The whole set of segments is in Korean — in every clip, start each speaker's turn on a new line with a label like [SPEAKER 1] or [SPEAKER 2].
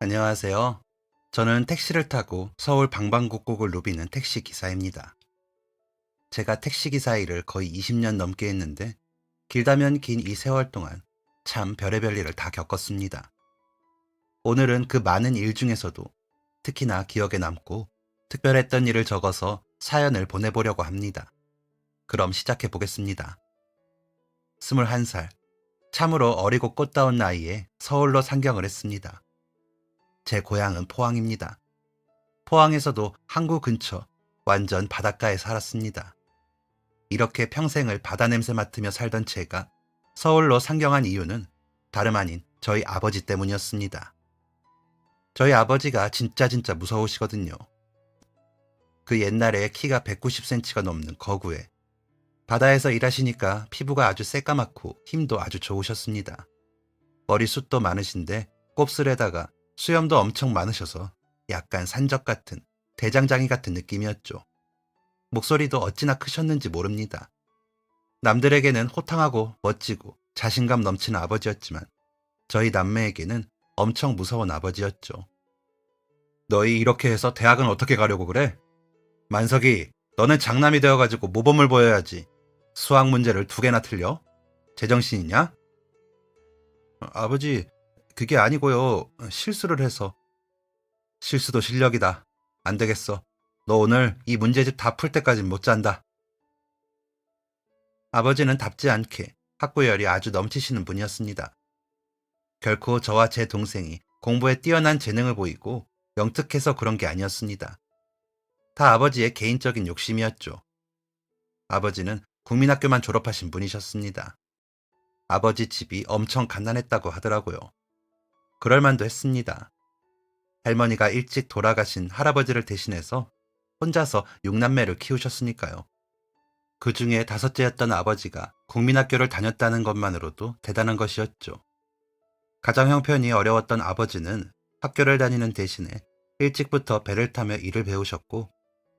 [SPEAKER 1] 안녕하세요. 저는 택시를 타고 서울 방방곡곡을 누비는 택시 기사입니다. 제가 택시 기사 일을 거의 20년 넘게 했는데 길다면 긴 이 세월 동안 참 별의별 일을 다 겪었습니다. 오늘은 그 많은 일 중에서도 특히나 기억에 남고 특별했던 일을 적어서 사연을 보내보려고 합니다. 그럼 시작해 보겠습니다. 21살, 참으로 어리고 꽃다운 나이에 서울로 상경을 했습니다. 제 고향은 포항입니다. 포항에서도 항구 근처 완전 바닷가에 살았습니다. 이렇게 평생을 바다 냄새 맡으며 살던 제가 서울로 상경한 이유는 다름 아닌 저희 아버지 때문이었습니다. 저희 아버지가 진짜 무서우시거든요. 그 옛날에 키가 190cm가 넘는 거구에 바다에서 일하시니까 피부가 아주 새까맣고 힘도 아주 좋으셨습니다. 머리숱도 많으신데 곱슬에다가 수염도 엄청 많으셔서 약간 산적 같은 대장장이 같은 느낌이었죠. 목소리도 어찌나 크셨는지 모릅니다. 남들에게는 호탕하고 멋지고 자신감 넘치는 아버지였지만 저희 남매에게는 엄청 무서운 아버지였죠. 너희 이렇게 해서 대학은 어떻게 가려고 그래? 만석이, 너는 장남이 되어가지고 모범을 보여야지. 수학 문제를 2개나 틀려? 제정신이냐? 아버지, 그게 아니고요. 실수를 해서. 실수도 실력이다. 안 되겠어. 너 오늘 이 문제집 다 풀 때까진 못 잔다. 아버지는 답지 않게 학구열이 아주 넘치시는 분이었습니다. 결코 저와 제 동생이 공부에 뛰어난 재능을 보이고 영특해서 그런 게 아니었습니다. 다 아버지의 개인적인 욕심이었죠. 아버지는 국민학교만 졸업하신 분이셨습니다. 아버지 집이 엄청 가난했다고 하더라고요. 그럴 만도 했습니다. 할머니가 일찍 돌아가신 할아버지를 대신해서 혼자서 6남매를 키우셨으니까요. 그 중에 5째였던 아버지가 국민학교를 다녔다는 것만으로도 대단한 것이었죠. 가정 형편이 어려웠던 아버지는 학교를 다니는 대신에 일찍부터 배를 타며 일을 배우셨고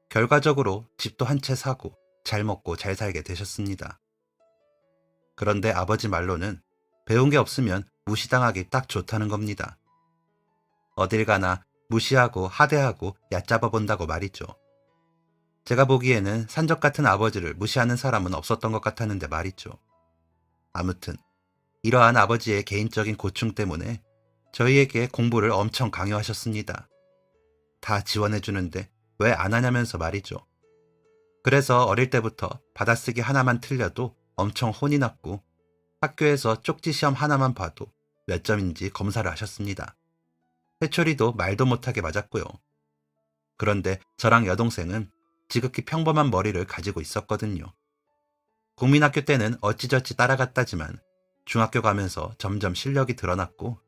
[SPEAKER 1] 결과적으로 집도 한 채 사고 잘 먹고 잘 살게 되셨습니다. 그런데 아버지 말로는 배운 게 없으면 무시당하기 딱 좋다는 겁니다. 어딜 가나 무시하고 하대하고 얕잡아 본다고 말이죠. 제가 보기에는 산적 같은 아버지를 무시하는 사람은 없었던 것 같았는데 말이죠. 아무튼 이러한 아버지의 개인적인 고충 때문에 저희에게 공부를 엄청 강요하셨습니다. 다 지원해주는데 왜 안 하냐면서 말이죠. 그래서 어릴 때부터 받아쓰기 하나만 틀려도 엄청 혼이 났고 학교에서 쪽지 시험 하나만 봐도 몇 점인지 검사를 하셨습니다. 회초리도 말도 못하게 맞았고요. 그런데 저랑 여동생은 지극히 평범한 머리를 가지고 있었거든요. 국민학교 때는 어찌저찌 따라갔다지만 중학교 가면서 점점 실력이 드러났고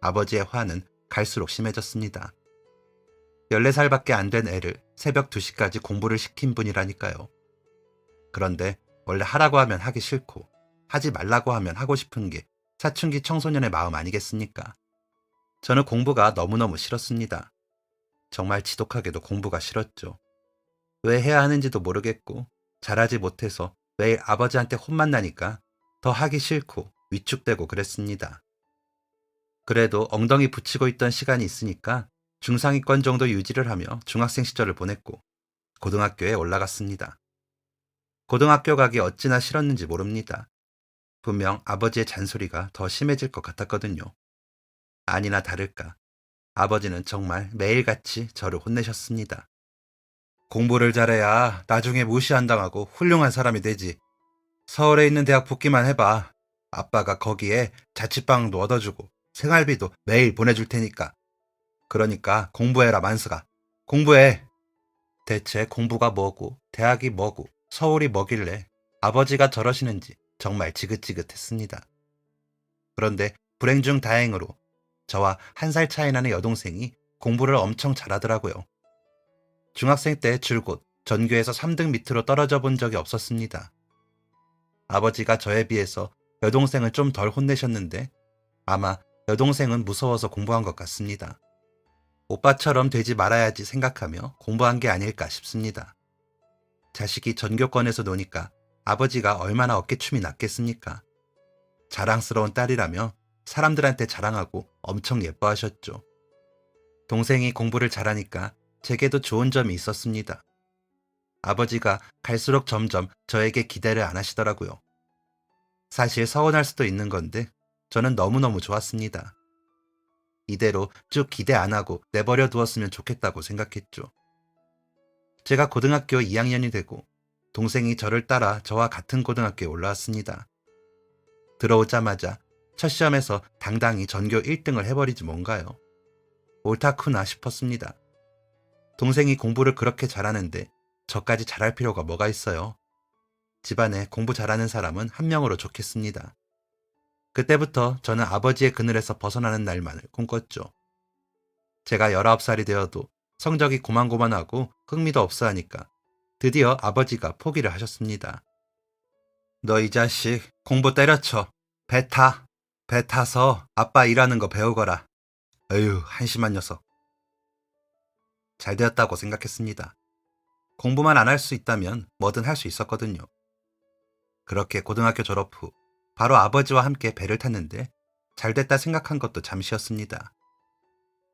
[SPEAKER 1] 아버지의 화는 갈수록 심해졌습니다. 14살밖에 안 된 애를 새벽 2시까지 공부를 시킨 분이라니까요. 그런데 원래 하라고 하면 하기 싫고 하지 말라고 하면 하고 싶은 게 사춘기 청소년의 마음 아니겠습니까? 저는 공부가 너무너무 싫었습니다. 정말 지독하게도 공부가 싫었죠. 왜 해야 하는지도 모르겠고 잘하지 못해서 매일 아버지한테 혼만 나니까 더 하기 싫고 위축되고 그랬습니다. 그래도 엉덩이 붙이고 있던 시간이 있으니까 중상위권 정도 유지를 하며 중학생 시절을 보냈고 고등학교에 올라갔습니다. 고등학교 가기 어찌나 싫었는지 모릅니다. 분명 아버지의 잔소리가 더 심해질 것 같았거든요. 아니나 다를까 아버지는 정말 매일같이 저를 혼내셨습니다. 공부를 잘해야 나중에 무시 안 당하고 훌륭한 사람이 되지. 서울에 있는 대학 붙기만 해봐. 아빠가 거기에 자취방도 얻어주고 생활비도 매일 보내줄 테니까. 그러니까 공부해라 만수가. 공부해. 대체 공부가 뭐고 대학이 뭐고 서울이 뭐길래 아버지가 저러시는지 정말 지긋지긋했습니다. 그런데 불행 중 다행으로 저와 1살 차이 나는 여동생이 공부를 엄청 잘하더라고요. 중학생 때 줄곧 전교에서 3등 밑으로 떨어져 본 적이 없었습니다. 아버지가 저에 비해서 여동생을 좀 덜 혼내셨는데 아마 여동생은 무서워서 공부한 것 같습니다. 오빠처럼 되지 말아야지 생각하며 공부한 게 아닐까 싶습니다. 자식이 전교권에서 노니까 아버지가 얼마나 어깨춤이 났겠습니까? 자랑스러운 딸이라며 사람들한테 자랑하고 엄청 예뻐하셨죠. 동생이 공부를 잘하니까 제게도 좋은 점이 있었습니다. 아버지가 갈수록 점점 저에게 기대를 안 하시더라고요. 사실 서운할 수도 있는 건데 저는 너무너무 좋았습니다. 이대로 쭉 기대 안 하고 내버려 두었으면 좋겠다고 생각했죠. 제가 고등학교 2학년이 되고 동생이 저를 따라 저와 같은 고등학교에 올라왔습니다. 들어오자마자 첫 시험에서 당당히 전교 1등을 해버리지 뭔가요. 옳다쿠나 싶었습니다. 동생이 공부를 그렇게 잘하는데 저까지 잘할 필요가 뭐가 있어요. 집안에 공부 잘하는 사람은 한 명으로 좋겠습니다. 그때부터 저는 아버지의 그늘에서 벗어나는 날만을 꿈꿨죠. 제가 19살이 되어도 성적이 고만고만하고 흥미도 없어 하니까 드디어 아버지가 포기를 하셨습니다. 너 이 자식 공부 때려쳐. 배 타. 배 타서 아빠 일하는 거 배우거라. 에휴, 한심한 녀석. 잘 되었다고 생각했습니다. 공부만 안 할 수 있다면 뭐든 할 수 있었거든요. 그렇게 고등학교 졸업 후 바로 아버지와 함께 배를 탔는데 잘 됐다 생각한 것도 잠시였습니다.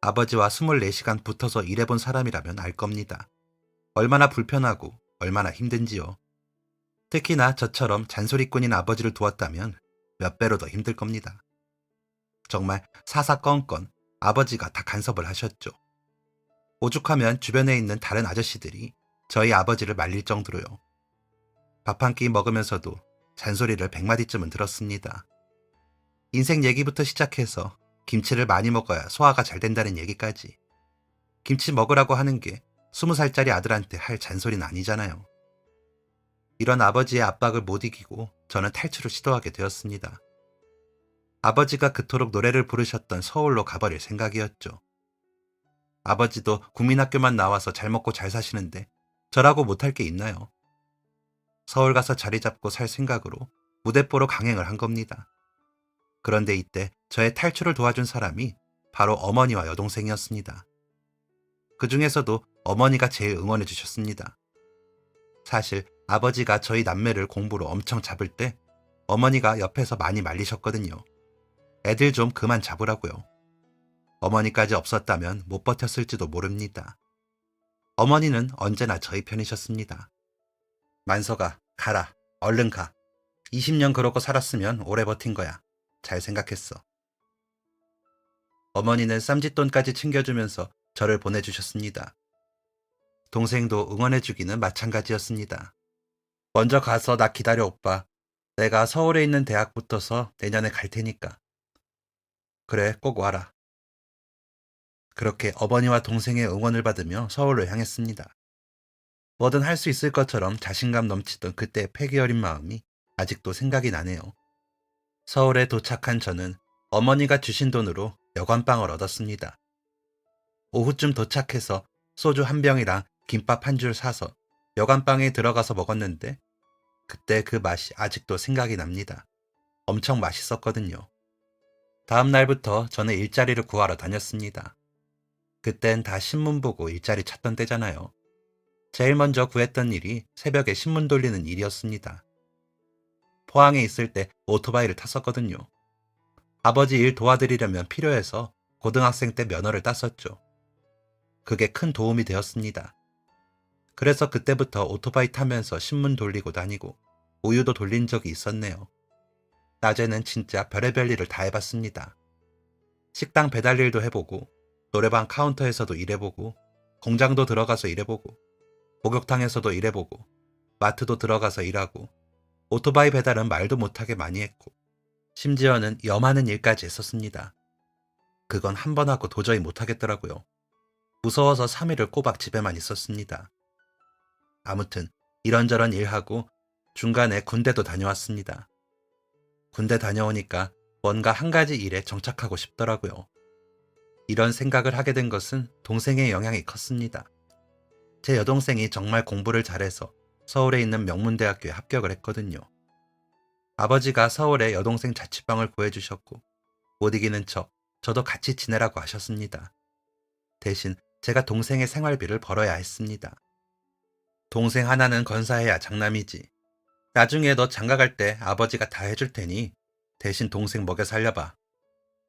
[SPEAKER 1] 아버지와 24시간 붙어서 일해본 사람이라면 알 겁니다. 얼마나 불편하고 얼마나 힘든지요. 특히나 저처럼 잔소리꾼인 아버지를 두었다면 몇 배로 더 힘들 겁니다. 정말 사사건건 아버지가 다 간섭을 하셨죠. 오죽하면 주변에 있는 다른 아저씨들이 저희 아버지를 말릴 정도로요. 밥 한 끼 먹으면서도 잔소리를 100마디쯤은 들었습니다. 인생 얘기부터 시작해서 김치를 많이 먹어야 소화가 잘 된다는 얘기까지. 김치 먹으라고 하는 게 20살짜리 아들한테 할 잔소리는 아니잖아요. 이런 아버지의 압박을 못 이기고 저는 탈출을 시도하게 되었습니다. 아버지가 그토록 노래를 부르셨던 서울로 가버릴 생각이었죠. 아버지도 국민학교만 나와서 잘 먹고 잘 사시는데 저라고 못할 게 있나요? 서울 가서 자리 잡고 살 생각으로 무대뽀로 강행을 한 겁니다. 그런데 이때 저의 탈출을 도와준 사람이 바로 어머니와 여동생이었습니다. 그 중에서도 어머니가 제일 응원해 주셨습니다. 사실 아버지가 저희 남매를 공부로 엄청 잡을 때 어머니가 옆에서 많이 말리셨거든요. 애들 좀 그만 잡으라고요. 어머니까지 없었다면 못 버텼을지도 모릅니다. 어머니는 언제나 저희 편이셨습니다. 만서가 가라. 얼른 가. 20년 그러고 살았으면 오래 버틴 거야. 잘 생각했어. 어머니는 쌈짓돈까지 챙겨주면서 저를 보내주셨습니다. 동생도 응원해주기는 마찬가지였습니다. 먼저 가서 나 기다려 오빠. 내가 서울에 있는 대학 붙어서 내년에 갈 테니까. 그래, 꼭 와라. 그렇게 어머니와 동생의 응원을 받으며 서울로 향했습니다. 뭐든 할 수 있을 것처럼 자신감 넘치던 그때의 패기 어린 마음이 아직도 생각이 나네요. 서울에 도착한 저는 어머니가 주신 돈으로 여관방을 얻었습니다. 오후쯤 도착해서 소주 한 병이랑 김밥 한 줄 사서 여관방에 들어가서 먹었는데 그때 그 맛이 아직도 생각이 납니다. 엄청 맛있었거든요. 다음 날부터 저는 일자리를 구하러 다녔습니다. 그땐 다 신문 보고 일자리 찾던 때잖아요. 제일 먼저 구했던 일이 새벽에 신문 돌리는 일이었습니다. 포항에 있을 때 오토바이를 탔었거든요. 아버지 일 도와드리려면 필요해서 고등학생 때 면허를 땄었죠. 그게 큰 도움이 되었습니다. 그래서 그때부터 오토바이 타면서 신문 돌리고 다니고 우유도 돌린 적이 있었네요. 낮에는 진짜 별의별 일을 다 해봤습니다. 식당 배달 일도 해보고 노래방 카운터에서도 일해보고 공장도 들어가서 일해보고 목욕탕에서도 일해보고 마트도 들어가서 일하고 오토바이 배달은 말도 못하게 많이 했고 심지어는 염하는 일까지 했었습니다. 그건 한 번 하고 도저히 못하겠더라고요. 무서워서 3일을 꼬박 집에만 있었습니다. 아무튼 이런저런 일하고 중간에 군대도 다녀왔습니다. 군대 다녀오니까 뭔가 한 가지 일에 정착하고 싶더라고요. 이런 생각을 하게 된 것은 동생의 영향이 컸습니다. 제 여동생이 정말 공부를 잘해서 서울에 있는 명문대학교에 합격을 했거든요. 아버지가 서울에 여동생 자취방을 구해주셨고 못 이기는 척 저도 같이 지내라고 하셨습니다. 대신 제가 동생의 생활비를 벌어야 했습니다. 동생 하나는 건사해야 장남이지. 나중에 너 장가갈 때 아버지가 다 해줄 테니 대신 동생 먹여 살려봐.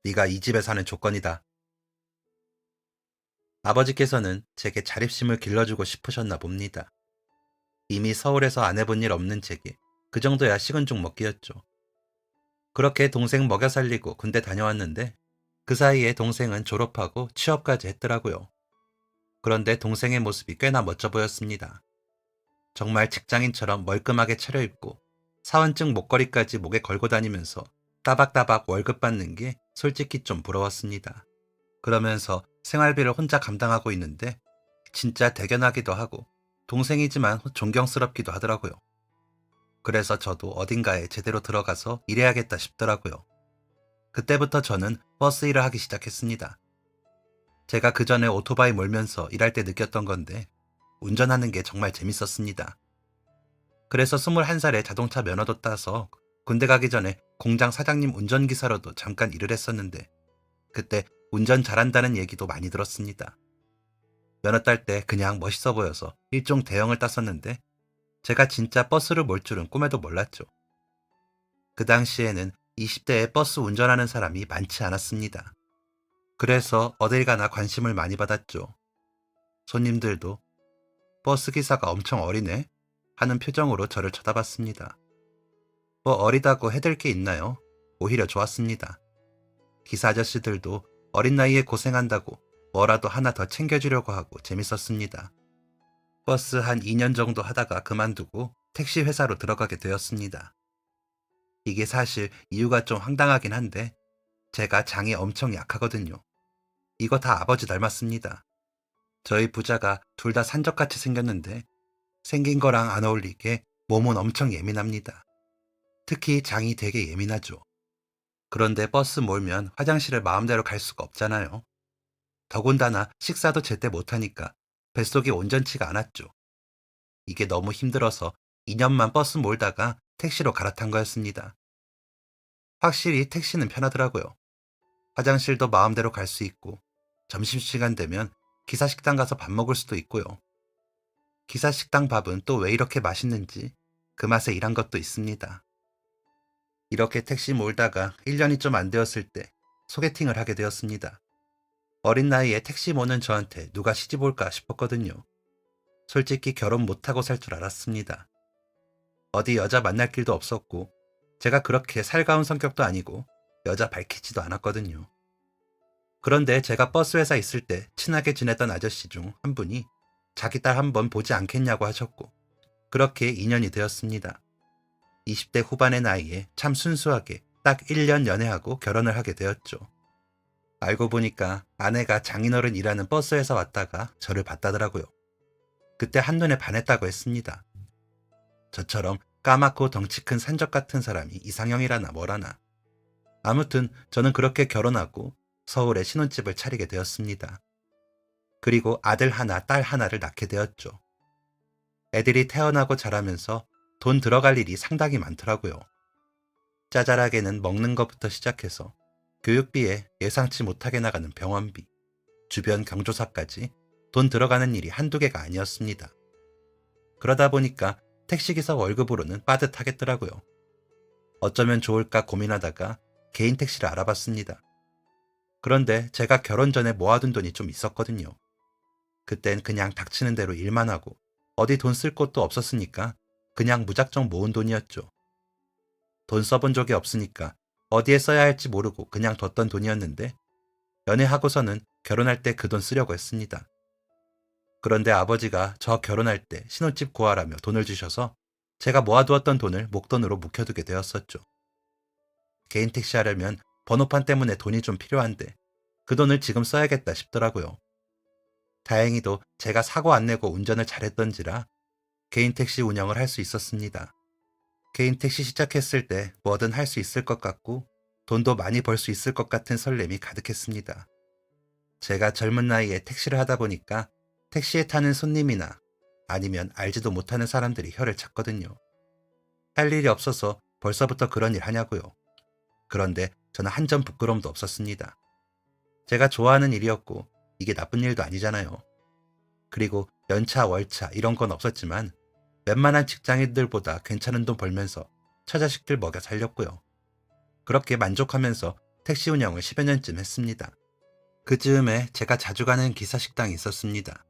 [SPEAKER 1] 네가 이 집에 사는 조건이다. 아버지께서는 제게 자립심을 길러주고 싶으셨나 봅니다. 이미 서울에서 안 해본 일 없는 제게 그 정도야 식은 죽 먹기였죠. 그렇게 동생 먹여 살리고 군대 다녀왔는데 그 사이에 동생은 졸업하고 취업까지 했더라고요. 그런데 동생의 모습이 꽤나 멋져 보였습니다. 정말 직장인처럼 멀끔하게 차려입고 사원증 목걸이까지 목에 걸고 다니면서 따박따박 월급 받는 게 솔직히 좀 부러웠습니다. 그러면서 생활비를 혼자 감당하고 있는데 진짜 대견하기도 하고 동생이지만 존경스럽기도 하더라고요. 그래서 저도 어딘가에 제대로 들어가서 일해야겠다 싶더라고요. 그때부터 저는 버스 일을 하기 시작했습니다. 제가 그 전에 오토바이 몰면서 일할 때 느꼈던 건데 운전하는 게 정말 재밌었습니다. 그래서 21살에 자동차 면허도 따서 군대 가기 전에 공장 사장님 운전기사로도 잠깐 일을 했었는데 그때 운전 잘한다는 얘기도 많이 들었습니다. 면허 딸 때 그냥 멋있어 보여서 일종 대형을 땄었는데 제가 진짜 버스를 몰 줄은 꿈에도 몰랐죠. 그 당시에는 20대에 버스 운전하는 사람이 많지 않았습니다. 그래서 어딜 가나 관심을 많이 받았죠. 손님들도 버스 기사가 엄청 어리네 하는 표정으로 저를 쳐다봤습니다. 뭐 어리다고 해댈 게 있나요? 오히려 좋았습니다. 기사 아저씨들도 어린 나이에 고생한다고 뭐라도 하나 더 챙겨주려고 하고 재밌었습니다. 버스 한 2년 정도 하다가 그만두고 택시 회사로 들어가게 되었습니다. 이게 사실 이유가 좀 황당하긴 한데 제가 장이 엄청 약하거든요. 이거 다 아버지 닮았습니다. 저희 부자가 둘 다 산적같이 생겼는데 생긴 거랑 안 어울리게 몸은 엄청 예민합니다. 특히 장이 되게 예민하죠. 그런데 버스 몰면 화장실을 마음대로 갈 수가 없잖아요. 더군다나 식사도 제때 못하니까 뱃속이 온전치가 않았죠. 이게 너무 힘들어서 2년만 버스 몰다가 택시로 갈아탄 거였습니다. 확실히 택시는 편하더라고요. 화장실도 마음대로 갈 수 있고 점심시간 되면 기사 식당 가서 밥 먹을 수도 있고요. 기사 식당 밥은 또 왜 이렇게 맛있는지 그 맛에 일한 것도 있습니다. 이렇게 택시 몰다가 1년이 좀 안 되었을 때 소개팅을 하게 되었습니다. 어린 나이에 택시 모는 저한테 누가 시집 올까 싶었거든요. 솔직히 결혼 못하고 살 줄 알았습니다. 어디 여자 만날 길도 없었고 제가 그렇게 살가운 성격도 아니고 여자 밝히지도 않았거든요. 그런데 제가 버스 회사 있을 때 친하게 지냈던 아저씨 중 한 분이 자기 딸 한번 보지 않겠냐고 하셨고 그렇게 2년이 되었습니다. 20대 후반의 나이에 참 순수하게 딱 1년 연애하고 결혼을 하게 되었죠. 알고 보니까 아내가 장인어른 일하는 버스에서 왔다가 저를 봤다더라고요. 그때 한눈에 반했다고 했습니다. 저처럼 까맣고 덩치 큰 산적 같은 사람이 이상형이라나 뭐라나. 아무튼 저는 그렇게 결혼하고 서울에 신혼집을 차리게 되었습니다. 그리고 아들 하나, 딸 하나를 낳게 되었죠. 애들이 태어나고 자라면서 돈 들어갈 일이 상당히 많더라고요. 짜잘하게는 먹는 것부터 시작해서 교육비에 예상치 못하게 나가는 병원비, 주변 경조사까지 돈 들어가는 일이 한두 개가 아니었습니다. 그러다 보니까 택시기사 월급으로는 빠듯하겠더라고요. 어쩌면 좋을까 고민하다가 개인 택시를 알아봤습니다. 그런데 제가 결혼 전에 모아둔 돈이 좀 있었거든요. 그땐 그냥 닥치는 대로 일만 하고 어디 돈 쓸 곳도 없었으니까 그냥 무작정 모은 돈이었죠. 돈 써본 적이 없으니까 어디에 써야 할지 모르고 그냥 뒀던 돈이었는데 연애하고서는 결혼할 때 그 돈 쓰려고 했습니다. 그런데 아버지가 저 결혼할 때 신혼집 구하라며 돈을 주셔서 제가 모아두었던 돈을 목돈으로 묵혀두게 되었었죠. 개인 택시 하려면 번호판 때문에 돈이 좀 필요한데 그 돈을 지금 써야겠다 싶더라고요. 다행히도 제가 사고 안 내고 운전을 잘했던지라 개인 택시 운영을 할 수 있었습니다. 개인 택시 시작했을 때 뭐든 할 수 있을 것 같고 돈도 많이 벌 수 있을 것 같은 설렘이 가득했습니다. 제가 젊은 나이에 택시를 하다 보니까 택시에 타는 손님이나 아니면 알지도 못하는 사람들이 혀를 찼거든요. 할 일이 없어서 벌써부터 그런 일 하냐고요. 그런데 저는 한 점 부끄러움도 없었습니다. 제가 좋아하는 일이었고 이게 나쁜 일도 아니잖아요. 그리고 연차, 월차 이런 건 없었지만 웬만한 직장인들보다 괜찮은 돈 벌면서 처자식들 먹여 살렸고요. 그렇게 만족하면서 택시 운영을 10여 년쯤 했습니다. 그 즈음에 제가 자주 가는 기사 식당이 있었습니다.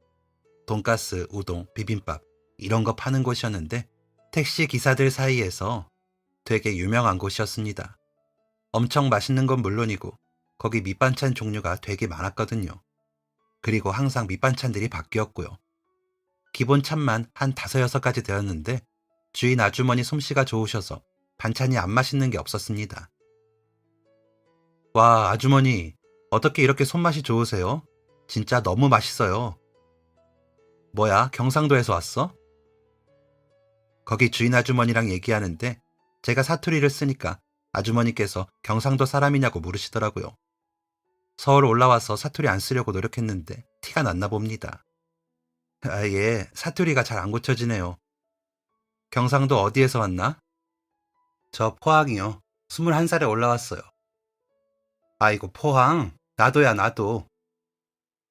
[SPEAKER 1] 돈가스, 우동, 비빔밥 이런 거 파는 곳이었는데 택시 기사들 사이에서 되게 유명한 곳이었습니다. 엄청 맛있는 건 물론이고 거기 밑반찬 종류가 되게 많았거든요. 그리고 항상 밑반찬들이 바뀌었고요. 기본 찬만 한 5-6가지 되었는데 주인 아주머니 솜씨가 좋으셔서 반찬이 안 맛있는 게 없었습니다. 와, 아주머니, 어떻게 이렇게 손맛이 좋으세요? 진짜 너무 맛있어요. 뭐야, 경상도에서 왔어? 거기 주인 아주머니랑 얘기하는데 제가 사투리를 쓰니까 아주머니께서 경상도 사람이냐고 물으시더라고요. 서울 올라와서 사투리 안 쓰려고 노력했는데 티가 났나 봅니다. 아, 예, 사투리가 잘 안 고쳐지네요. 경상도 어디에서 왔나? 저 포항이요. 21살에 올라왔어요. 아이고, 포항. 나도야, 나도.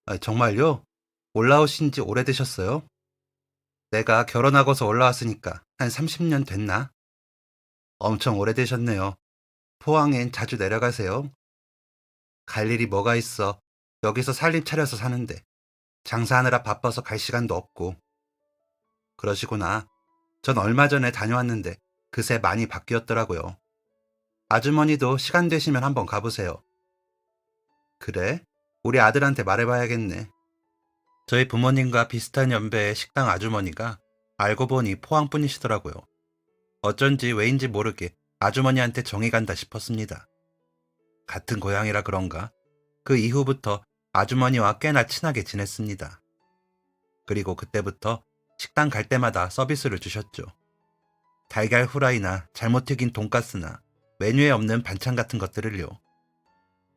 [SPEAKER 1] 아, 정말요? 올라오신 지 오래되셨어요? 내가 결혼하고서 올라왔으니까 한 30년 됐나? 엄청 오래되셨네요. 포항엔 자주 내려가세요? 갈 일이 뭐가 있어. 여기서 살림 차려서 사는데 장사하느라 바빠서 갈 시간도 없고. 그러시구나. 전 얼마 전에 다녀왔는데 그새 많이 바뀌었더라고요. 아주머니도 시간 되시면 한번 가보세요. 그래? 우리 아들한테 말해봐야겠네. 저희 부모님과 비슷한 연배의 식당 아주머니가 알고 보니 포항 분이시더라고요. 어쩐지 왜인지 모르게 아주머니한테 정이 간다 싶었습니다. 같은 고향이라 그런가? 그 이후부터 아주머니와 꽤나 친하게 지냈습니다. 그리고 그때부터 식당 갈 때마다 서비스를 주셨죠. 달걀 후라이나 잘못 튀긴 돈가스나 메뉴에 없는 반찬 같은 것들을요.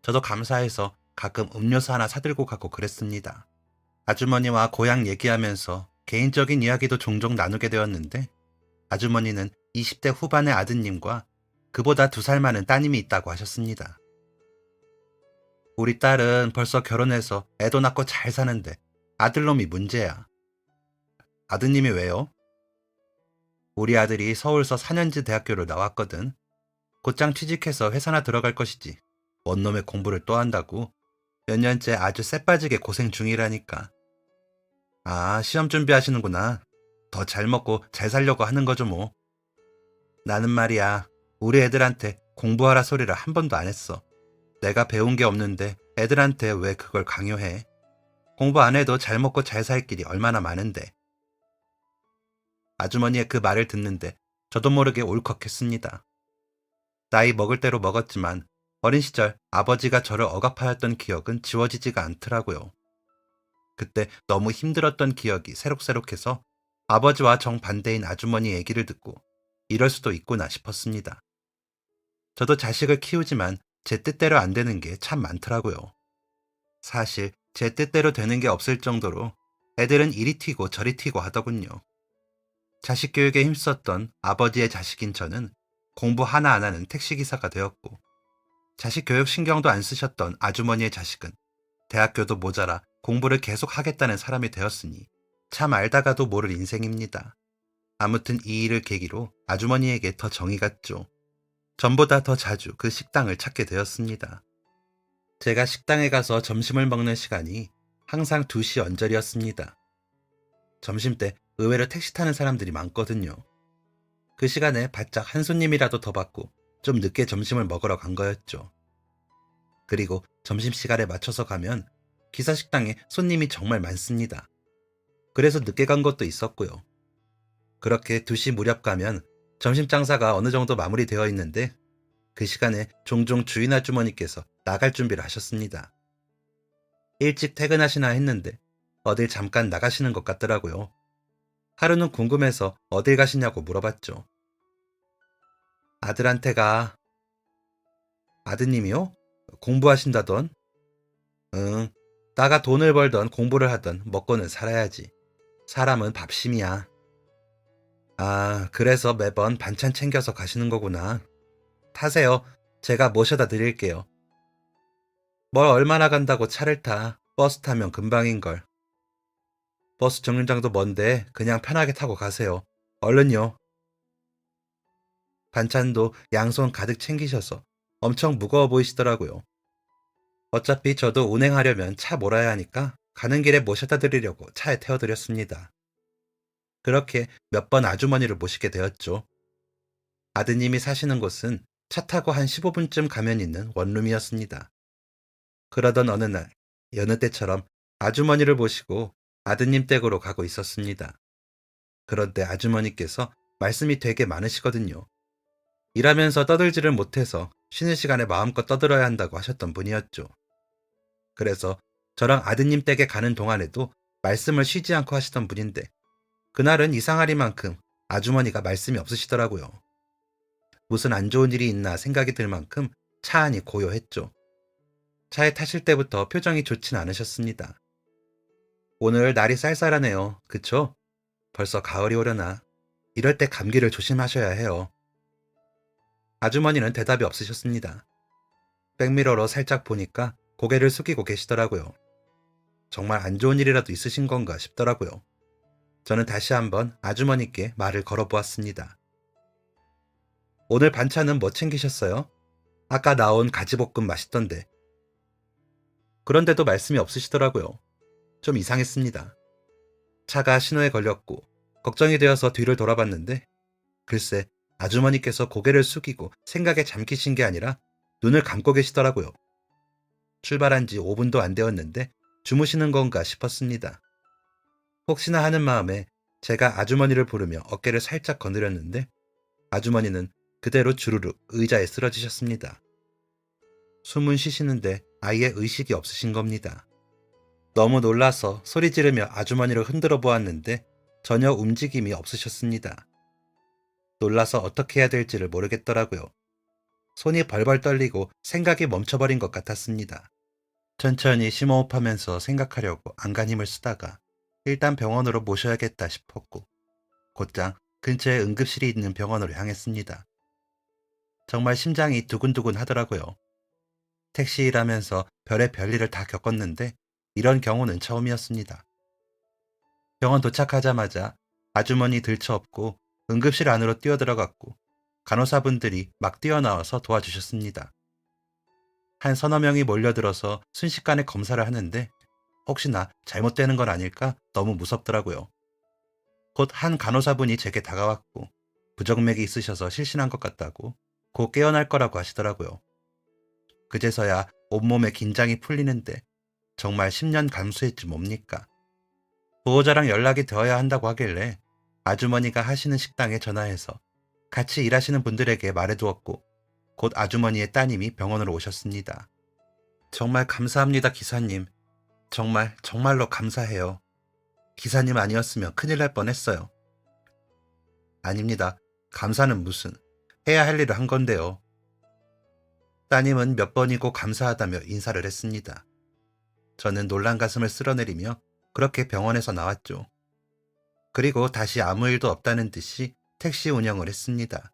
[SPEAKER 1] 저도 감사해서 가끔 음료수 하나 사들고 가고 그랬습니다. 아주머니와 고향 얘기하면서 개인적인 이야기도 종종 나누게 되었는데 아주머니는 20대 후반의 아드님과 그보다 2살 많은 따님이 있다고 하셨습니다. 우리 딸은 벌써 결혼해서 애도 낳고 잘 사는데 아들놈이 문제야. 아드님이 왜요? 우리 아들이 서울서 4년제 대학교를 나왔거든. 곧장 취직해서 회사나 들어갈 것이지. 원놈의 공부를 또 한다고 몇 년째 아주 쎄빠지게 고생 중이라니까. 아, 시험 준비하시는구나. 더 잘 먹고 잘 살려고 하는 거죠 뭐. 나는 말이야, 우리 애들한테 공부하라 소리를 한 번도 안 했어. 내가 배운 게 없는데 애들한테 왜 그걸 강요해? 공부 안 해도 잘 먹고 잘 살 길이 얼마나 많은데. 아주머니의 그 말을 듣는데 저도 모르게 울컥했습니다. 나이 먹을 대로 먹었지만 어린 시절 아버지가 저를 억압하였던 기억은 지워지지가 않더라고요. 그때 너무 힘들었던 기억이 새록새록해서 아버지와 정반대인 아주머니 얘기를 듣고 이럴 수도 있구나 싶었습니다. 저도 자식을 키우지만 제 뜻대로 안 되는 게 참 많더라고요. 사실 제 뜻대로 되는 게 없을 정도로 애들은 이리 튀고 저리 튀고 하더군요. 자식 교육에 힘썼던 아버지의 자식인 저는 공부 하나하나는 택시기사가 되었고 자식 교육 신경도 안 쓰셨던 아주머니의 자식은 대학교도 모자라 공부를 계속 하겠다는 사람이 되었으니 참 알다가도 모를 인생입니다. 아무튼 이 일을 계기로 아주머니에게 더 정이 갔죠. 전보다 더 자주 그 식당을 찾게 되었습니다. 제가 식당에 가서 점심을 먹는 시간이 항상 2시 언저리였습니다. 점심때 의외로 택시 타는 사람들이 많거든요. 그 시간에 바짝 한 손님이라도 더 받고 좀 늦게 점심을 먹으러 간 거였죠. 그리고 점심시간에 맞춰서 가면 기사 식당에 손님이 정말 많습니다. 그래서 늦게 간 것도 있었고요. 그렇게 2시 무렵 가면 점심 장사가 어느 정도 마무리되어 있는데 그 시간에 종종 주인 아주머니께서 나갈 준비를 하셨습니다. 일찍 퇴근하시나 했는데 어딜 잠깐 나가시는 것 같더라고요. 하루는 궁금해서 어딜 가시냐고 물어봤죠. 아들한테가. 아드님이요? 공부하신다던? 응, 나가 돈을 벌던 공부를 하던 먹고는 살아야지. 사람은 밥심이야. 아, 그래서 매번 반찬 챙겨서 가시는 거구나. 타세요. 제가 모셔다 드릴게요. 뭘 얼마나 간다고 차를 타. 버스 타면 금방인걸. 버스 정류장도 먼데 그냥 편하게 타고 가세요. 얼른요. 반찬도 양손 가득 챙기셔서 엄청 무거워 보이시더라고요. 어차피 저도 운행하려면 차 몰아야 하니까 가는 길에 모셔다 드리려고 차에 태워드렸습니다. 그렇게 몇 번 아주머니를 모시게 되었죠. 아드님이 사시는 곳은 차 타고 한 15분쯤 가면 있는 원룸이었습니다. 그러던 어느 날, 여느 때처럼 아주머니를 모시고 아드님 댁으로 가고 있었습니다. 그런데 아주머니께서 말씀이 되게 많으시거든요. 일하면서 떠들지를 못해서 쉬는 시간에 마음껏 떠들어야 한다고 하셨던 분이었죠. 그래서 저랑 아드님 댁에 가는 동안에도 말씀을 쉬지 않고 하시던 분인데 그날은 이상하리만큼 아주머니가 말씀이 없으시더라고요. 무슨 안 좋은 일이 있나 생각이 들 만큼 차 안이 고요했죠. 차에 타실 때부터 표정이 좋진 않으셨습니다. 오늘 날이 쌀쌀하네요. 그쵸? 벌써 가을이 오려나. 이럴 때 감기를 조심하셔야 해요. 아주머니는 대답이 없으셨습니다. 백미러로 살짝 보니까 고개를 숙이고 계시더라고요. 정말 안 좋은 일이라도 있으신 건가 싶더라고요. 저는 다시 한번 아주머니께 말을 걸어보았습니다. 오늘 반찬은 뭐 챙기셨어요? 아까 나온 가지볶음 맛있던데. 그런데도 말씀이 없으시더라고요. 좀 이상했습니다. 차가 신호에 걸렸고 걱정이 되어서 뒤를 돌아봤는데 글쎄 아주머니께서 고개를 숙이고 생각에 잠기신 게 아니라 눈을 감고 계시더라고요. 출발한 지 5분도 안 되었는데 주무시는 건가 싶었습니다. 혹시나 하는 마음에 제가 아주머니를 부르며 어깨를 살짝 거느렸는데 아주머니는 그대로 주르륵 의자에 쓰러지셨습니다. 숨은 쉬시는데 아예 의식이 없으신 겁니다. 너무 놀라서 소리 지르며 아주머니를 흔들어 보았는데 전혀 움직임이 없으셨습니다. 놀라서 어떻게 해야 될지를 모르겠더라고요. 손이 벌벌 떨리고 생각이 멈춰버린 것 같았습니다. 천천히 심호흡하면서 생각하려고 안간 힘을 쓰다가 일단 병원으로 모셔야겠다 싶었고 곧장 근처에 응급실이 있는 병원으로 향했습니다. 정말 심장이 두근두근 하더라고요. 택시 일하면서 별의 별일을 다 겪었는데 이런 경우는 처음이었습니다. 병원 도착하자마자 아주머니 들쳐업고 응급실 안으로 뛰어들어갔고 간호사분들이 막 뛰어나와서 도와주셨습니다. 한 서너 명이 몰려들어서 순식간에 검사를 하는데 혹시나 잘못되는 건 아닐까 너무 무섭더라고요. 곧 한 간호사분이 제게 다가왔고 부정맥이 있으셔서 실신한 것 같다고 곧 깨어날 거라고 하시더라고요. 그제서야 온몸에 긴장이 풀리는데 정말 10년 감수했지 뭡니까. 보호자랑 연락이 되어야 한다고 하길래 아주머니가 하시는 식당에 전화해서 같이 일하시는 분들에게 말해두었고 곧 아주머니의 따님이 병원으로 오셨습니다. 정말 감사합니다, 기사님. 정말로 감사해요. 기사님 아니었으면 큰일 날 뻔했어요. 아닙니다. 감사는 무슨. 해야 할 일을 한 건데요. 따님은 몇 번이고 감사하다며 인사를 했습니다. 저는 놀란 가슴을 쓸어내리며 그렇게 병원에서 나왔죠. 그리고 다시 아무 일도 없다는 듯이 택시 운영을 했습니다.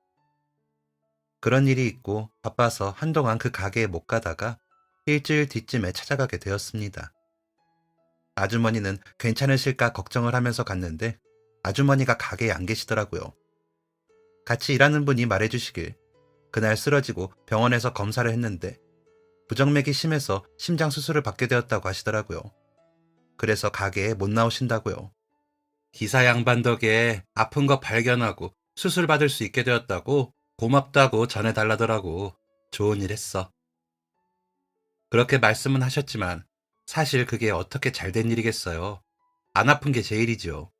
[SPEAKER 1] 그런 일이 있고 바빠서 한동안 그 가게에 못 가다가 일주일 뒤쯤에 찾아가게 되었습니다. 아주머니는 괜찮으실까 걱정을 하면서 갔는데 아주머니가 가게에 안 계시더라고요. 같이 일하는 분이 말해주시길 그날 쓰러지고 병원에서 검사를 했는데 부정맥이 심해서 심장 수술을 받게 되었다고 하시더라고요. 그래서 가게에 못 나오신다고요. 기사 양반 덕에 아픈 거 발견하고 수술 받을 수 있게 되었다고 고맙다고 전해달라더라고. 좋은 일 했어. 그렇게 말씀은 하셨지만 사실 그게 어떻게 잘된 일이겠어요. 안 아픈 게 제일이지요.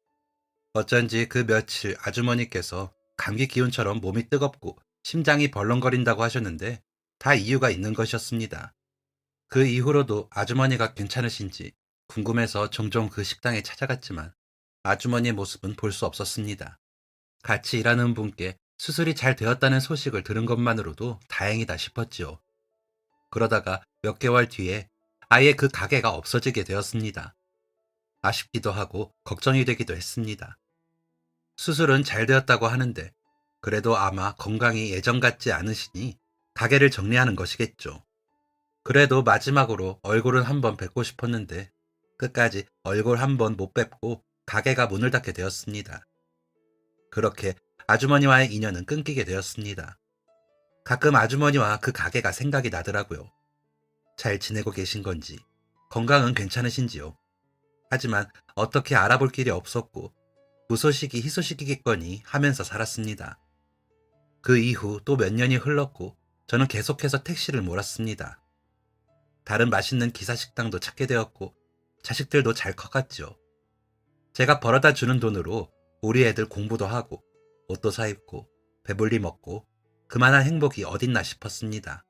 [SPEAKER 1] 어쩐지 그 며칠 아주머니께서 감기 기운처럼 몸이 뜨겁고 심장이 벌렁거린다고 하셨는데 다 이유가 있는 것이었습니다. 그 이후로도 아주머니가 괜찮으신지 궁금해서 종종 그 식당에 찾아갔지만 아주머니의 모습은 볼 수 없었습니다. 같이 일하는 분께 수술이 잘 되었다는 소식을 들은 것만으로도 다행이다 싶었지요. 그러다가 몇 개월 뒤에 아예 그 가게가 없어지게 되었습니다. 아쉽기도 하고 걱정이 되기도 했습니다. 수술은 잘 되었다고 하는데 그래도 아마 건강이 예전 같지 않으시니 가게를 정리하는 것이겠죠. 그래도 마지막으로 얼굴은 한번 뵙고 싶었는데 끝까지 얼굴 한번 못 뵙고 가게가 문을 닫게 되었습니다. 그렇게 아주머니와의 인연은 끊기게 되었습니다. 가끔 아주머니와 그 가게가 생각이 나더라고요. 잘 지내고 계신 건지, 건강은 괜찮으신지요? 하지만 어떻게 알아볼 길이 없었고 무소식이 희소식이겠거니 하면서 살았습니다. 그 이후 또 몇 년이 흘렀고 저는 계속해서 택시를 몰았습니다. 다른 맛있는 기사식당도 찾게 되었고 자식들도 잘 커갔죠. 제가 벌어다 주는 돈으로 우리 애들 공부도 하고 옷도 사입고 배불리 먹고 그만한 행복이 어딨나 싶었습니다.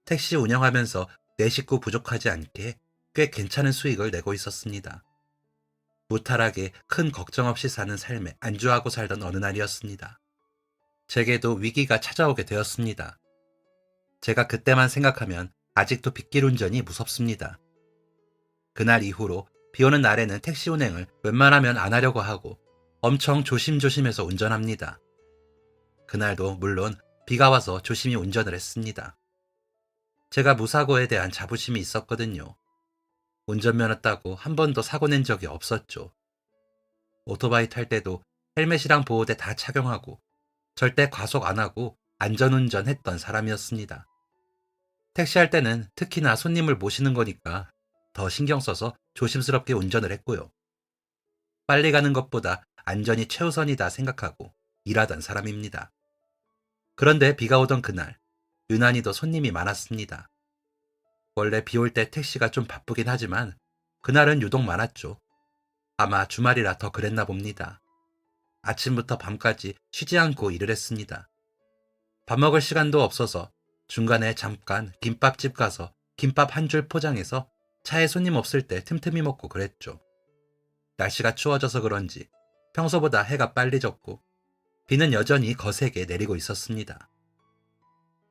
[SPEAKER 1] 택시 운영하면서 내 식구 부족하지 않게 꽤 괜찮은 수익을 내고 있었습니다. 무탈하게 큰 걱정 없이 사는 삶에 안주하고 살던 어느 날이었습니다. 제게도 위기가 찾아오게 되었습니다. 제가 그때만 생각하면 아직도 빗길 운전이 무섭습니다. 그날 이후로 비 오는 날에는 택시 운행을 웬만하면 안 하려고 하고 엄청 조심조심해서 운전합니다. 그날도 물론 비가 와서 조심히 운전을 했습니다. 제가 무사고에 대한 자부심이 있었거든요. 운전면허 따고 한 번도 사고 낸 적이 없었죠. 오토바이 탈 때도 헬멧이랑 보호대 다 착용하고 절대 과속 안 하고 안전운전 했던 사람이었습니다. 택시 할 때는 특히나 손님을 모시는 거니까 더 신경 써서 조심스럽게 운전을 했고요. 빨리 가는 것보다 안전이 최우선이다 생각하고 일하던 사람입니다. 그런데 비가 오던 그날, 유난히도 손님이 많았습니다. 원래 비 올 때 택시가 좀 바쁘긴 하지만 그날은 유독 많았죠. 아마 주말이라 더 그랬나 봅니다. 아침부터 밤까지 쉬지 않고 일을 했습니다. 밥 먹을 시간도 없어서 중간에 잠깐 김밥집 가서 김밥 한 줄 포장해서 차에 손님 없을 때 틈틈이 먹고 그랬죠. 날씨가 추워져서 그런지 평소보다 해가 빨리 졌고 비는 여전히 거세게 내리고 있었습니다.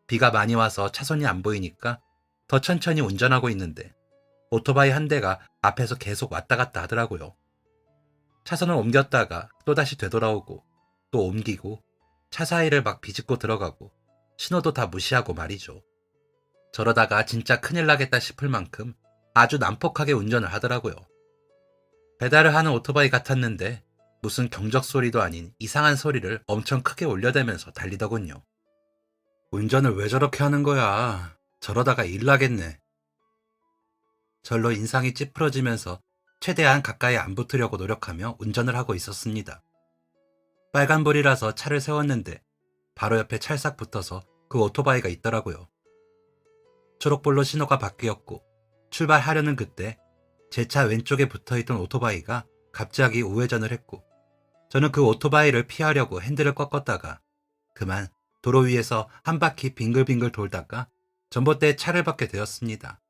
[SPEAKER 1] 비가 많이 와서 차선이 안 보이니까 더 천천히 운전하고 있는데 오토바이 한 대가 앞에서 계속 왔다 갔다 하더라고요. 차선을 옮겼다가 또다시 되돌아오고 또 옮기고 차 사이를 막 비집고 들어가고 신호도 다 무시하고 말이죠. 저러다가 진짜 큰일 나겠다 싶을 만큼 아주 난폭하게 운전을 하더라고요. 배달을 하는 오토바이 같았는데 무슨 경적 소리도 아닌 이상한 소리를 엄청 크게 올려대면서 달리더군요. 운전을 왜 저렇게 하는 거야? 저러다가 일 나겠네. 절로 인상이 찌푸러지면서 최대한 가까이 안 붙으려고 노력하며 운전을 하고 있었습니다. 빨간불이라서 차를 세웠는데 바로 옆에 찰싹 붙어서 그 오토바이가 있더라고요. 초록불로 신호가 바뀌었고 출발하려는 그때 제 차 왼쪽에 붙어있던 오토바이가 갑자기 우회전을 했고 저는 그 오토바이를 피하려고 핸들을 꺾었다가 그만 도로 위에서 한 바퀴 빙글빙글 돌다가 전봇대에 차를 박게 되었습니다.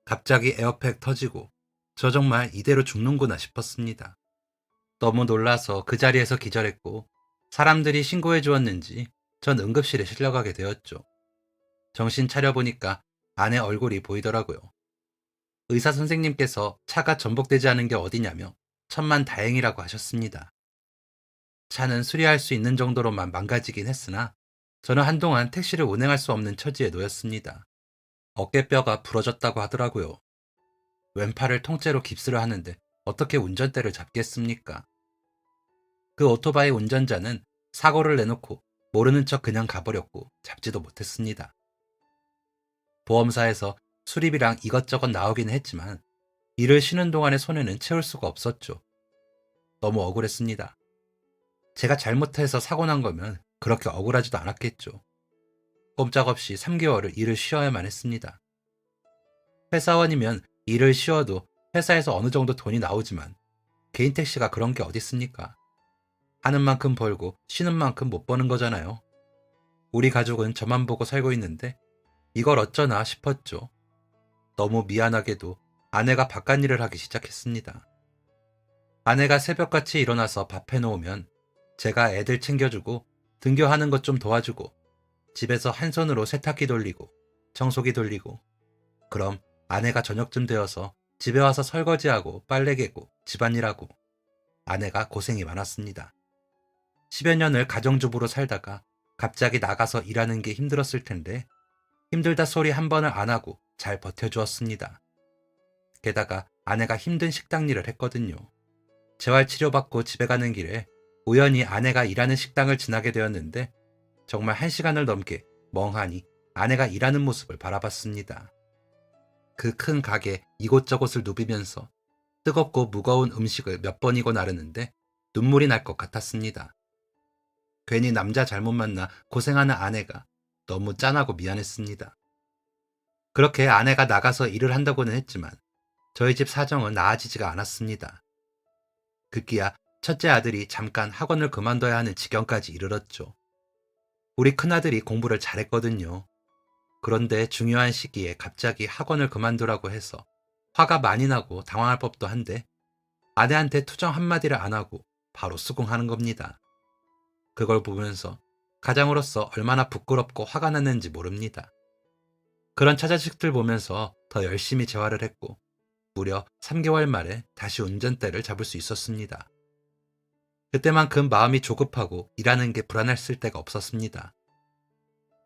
[SPEAKER 1] 갑자기 에어백 터지고 저 정말 이대로 죽는구나 싶었습니다. 너무 놀라서 그 자리에서 기절했고 사람들이 신고해 주었는지 전 응급실에 실려가게 되었죠. 정신 차려보니까 아내 얼굴이 보이더라고요. 의사 선생님께서 차가 전복되지 않은 게 어디냐며 천만 다행이라고 하셨습니다. 차는 수리할 수 있는 정도로만 망가지긴 했으나 저는 한동안 택시를 운행할 수 없는 처지에 놓였습니다. 어깨뼈가 부러졌다고 하더라고요. 왼팔을 통째로 깁스를 하는데 어떻게 운전대를 잡겠습니까? 그 오토바이 운전자는 사고를 내놓고 모르는 척 그냥 가버렸고 잡지도 못했습니다. 보험사에서 수리비랑 이것저것 나오긴 했지만 일을 쉬는 동안의 손해는 채울 수가 없었죠. 너무 억울했습니다. 제가 잘못해서 사고 난 거면 그렇게 억울하지도 않았겠죠. 꼼짝없이 3개월을 일을 쉬어야만 했습니다. 회사원이면 일을 쉬어도 회사에서 어느 정도 돈이 나오지만 개인 택시가 그런 게 어딨습니까? 하는 만큼 벌고 쉬는 만큼 못 버는 거잖아요. 우리 가족은 저만 보고 살고 있는데 이걸 어쩌나 싶었죠. 너무 미안하게도 아내가 바깥일을 하기 시작했습니다. 아내가 새벽같이 일어나서 밥 해놓으면 제가 애들 챙겨주고 등교하는 것 좀 도와주고 집에서 한 손으로 세탁기 돌리고 청소기 돌리고 그럼 아내가 저녁쯤 되어서 집에 와서 설거지하고 빨래 개고 집안일하고 아내가 고생이 많았습니다. 10여 년을 가정주부로 살다가 갑자기 나가서 일하는 게 힘들었을 텐데 힘들다 소리 한 번을 안 하고 잘 버텨주었습니다. 게다가 아내가 힘든 식당 일을 했거든요. 재활 치료받고 집에 가는 길에 우연히 아내가 일하는 식당을 지나게 되었는데 정말 1시간을 넘게 멍하니 아내가 일하는 모습을 바라봤습니다. 그 큰 가게 이곳저곳을 누비면서 뜨겁고 무거운 음식을 몇 번이고 나르는데 눈물이 날 것 같았습니다. 괜히 남자 잘못 만나 고생하는 아내가 너무 짠하고 미안했습니다. 그렇게 아내가 나가서 일을 한다고는 했지만 저희 집 사정은 나아지지가 않았습니다. 급기야 첫째 아들이 잠깐 학원을 그만둬야 하는 지경까지 이르렀죠. 우리 큰아들이 공부를 잘했거든요. 그런데 중요한 시기에 갑자기 학원을 그만두라고 해서 화가 많이 나고 당황할 법도 한데 아내한테 투정 한마디를 안 하고 바로 수긍하는 겁니다. 그걸 보면서 가장으로서 얼마나 부끄럽고 화가 났는지 모릅니다. 그런 처자식들 보면서 더 열심히 재활을 했고 무려 3개월 만에 다시 운전대를 잡을 수 있었습니다. 그때만큼 마음이 조급하고 일하는 게 불안했을 때가 없었습니다.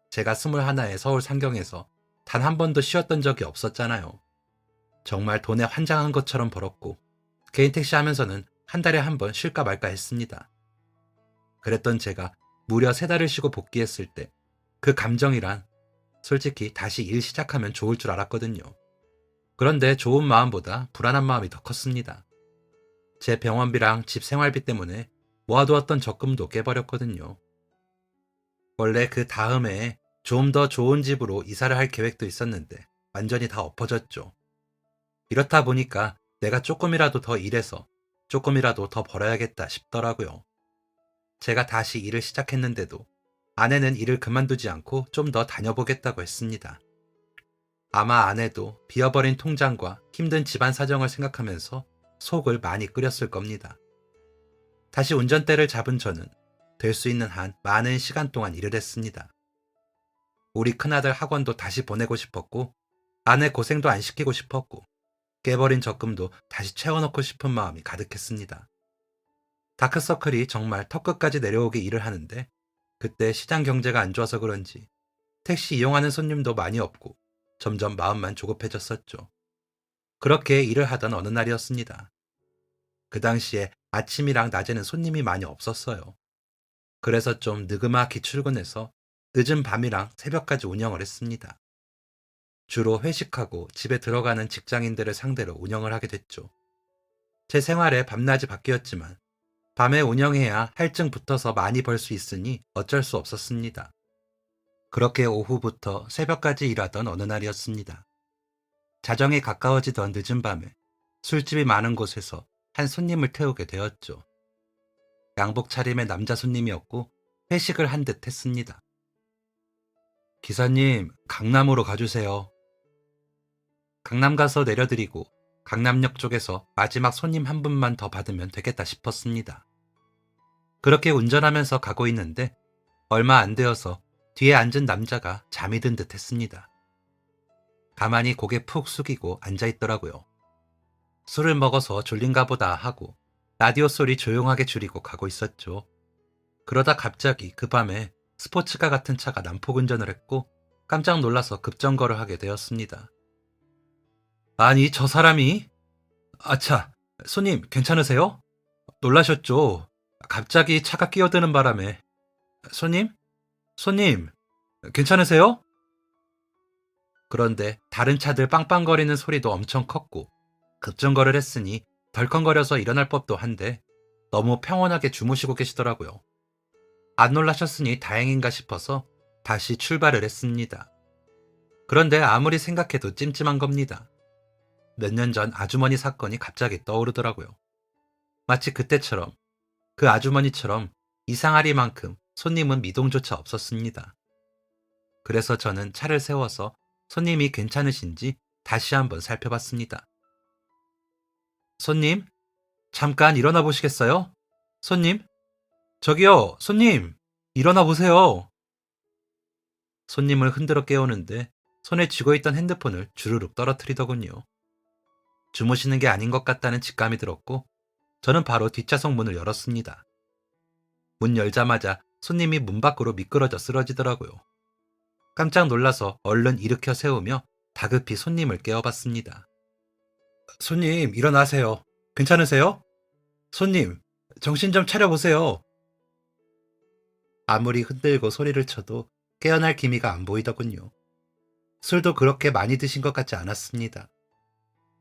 [SPEAKER 1] 제가 21에 서울 상경에서 단 한 번도 쉬었던 적이 없었잖아요. 정말 돈에 환장한 것처럼 벌었고 개인 택시 하면서는 한 달에 한 번 쉴까 말까 했습니다. 그랬던 제가 무려 3달을 쉬고 복귀했을 때 그 감정이란 솔직히 다시 일 시작하면 좋을 줄 알았거든요. 그런데 좋은 마음보다 불안한 마음이 더 컸습니다. 제 병원비랑 집 생활비 때문에 모아두었던 적금도 깨버렸거든요. 원래 그 다음에 좀 더 좋은 집으로 이사를 할 계획도 있었는데 완전히 다 엎어졌죠. 이렇다 보니까 내가 조금이라도 더 일해서 조금이라도 더 벌어야겠다 싶더라고요. 제가 다시 일을 시작했는데도 아내는 일을 그만두지 않고 좀 더 다녀보겠다고 했습니다. 아마 아내도 비어버린 통장과 힘든 집안 사정을 생각하면서 속을 많이 끓였을 겁니다. 다시 운전대를 잡은 저는 될 수 있는 한 많은 시간 동안 일을 했습니다. 우리 큰아들 학원도 다시 보내고 싶었고 아내 고생도 안 시키고 싶었고 깨버린 적금도 다시 채워넣고 싶은 마음이 가득했습니다. 다크서클이 정말 턱끝까지 내려오게 일을 하는데 그때 시장 경제가 안 좋아서 그런지 택시 이용하는 손님도 많이 없고 점점 마음만 조급해졌었죠. 그렇게 일을 하던 어느 날이었습니다. 그 당시에 아침이랑 낮에는 손님이 많이 없었어요. 그래서 좀 느그마히 출근해서 늦은 밤이랑 새벽까지 운영을 했습니다. 주로 회식하고 집에 들어가는 직장인들을 상대로 운영을 하게 됐죠. 제 생활에 밤낮이 바뀌었지만 밤에 운영해야 할증 붙어서 많이 벌 수 있으니 어쩔 수 없었습니다. 그렇게 오후부터 새벽까지 일하던 어느 날이었습니다. 자정이 가까워지던 늦은 밤에 술집이 많은 곳에서 한 손님을 태우게 되었죠. 양복 차림의 남자 손님이었고 회식을 한 듯 했습니다. 기사님, 강남으로 가주세요. 강남 가서 내려드리고 강남역 쪽에서 마지막 손님 한 분만 더 받으면 되겠다 싶었습니다. 그렇게 운전하면서 가고 있는데 얼마 안 되어서 뒤에 앉은 남자가 잠이 든 듯 했습니다. 가만히 고개 푹 숙이고 앉아있더라고요. 술을 먹어서 졸린가 보다 하고 라디오 소리 조용하게 줄이고 가고 있었죠. 그러다 갑자기 그 밤에 스포츠카 같은 차가 난폭 운전을 했고 깜짝 놀라서 급정거를 하게 되었습니다. 아니, 저 사람이? 아차, 손님 괜찮으세요? 놀라셨죠? 갑자기 차가 끼어드는 바람에. 손님? 손님, 괜찮으세요? 그런데 다른 차들 빵빵거리는 소리도 엄청 컸고 급정거를 했으니 덜컹거려서 일어날 법도 한데 너무 평온하게 주무시고 계시더라고요. 안 놀라셨으니 다행인가 싶어서 다시 출발을 했습니다. 그런데 아무리 생각해도 찜찜한 겁니다. 몇 년 전 아주머니 사건이 갑자기 떠오르더라고요. 마치 그때처럼, 그 아주머니처럼 이상하리만큼 손님은 미동조차 없었습니다. 그래서 저는 차를 세워서 손님이 괜찮으신지 다시 한번 살펴봤습니다. 손님, 잠깐 일어나 보시겠어요? 손님? 저기요, 손님! 일어나 보세요! 손님을 흔들어 깨우는데 손에 쥐고 있던 핸드폰을 주르륵 떨어뜨리더군요. 주무시는 게 아닌 것 같다는 직감이 들었고 저는 바로 뒷좌석 문을 열었습니다. 문 열자마자 손님이 문 밖으로 미끄러져 쓰러지더라고요. 깜짝 놀라서 얼른 일으켜 세우며 다급히 손님을 깨워봤습니다. 손님, 일어나세요. 괜찮으세요? 손님, 정신 좀 차려보세요. 아무리 흔들고 소리를 쳐도 깨어날 기미가 안 보이더군요. 술도 그렇게 많이 드신 것 같지 않았습니다.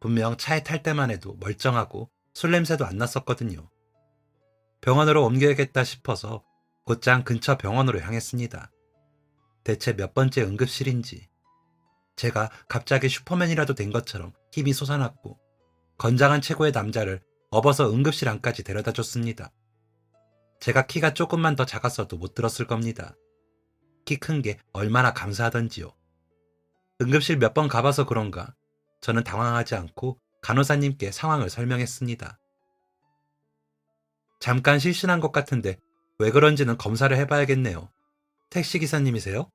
[SPEAKER 1] 분명 차에 탈 때만 해도 멀쩡하고 술 냄새도 안 났었거든요. 병원으로 옮겨야겠다 싶어서 곧장 근처 병원으로 향했습니다. 대체 몇 번째 응급실인지. 제가 갑자기 슈퍼맨이라도 된 것처럼 힘이 솟아났고 건장한 최고의 남자를 업어서 응급실 안까지 데려다 줬습니다. 제가 키가 조금만 더 작았어도 못 들었을 겁니다. 키 큰 게 얼마나 감사하던지요. 응급실 몇 번 가봐서 그런가 저는 당황하지 않고 간호사님께 상황을 설명했습니다. 잠깐 실신한 것 같은데 왜 그런지는 검사를 해봐야겠네요. 택시기사님이세요?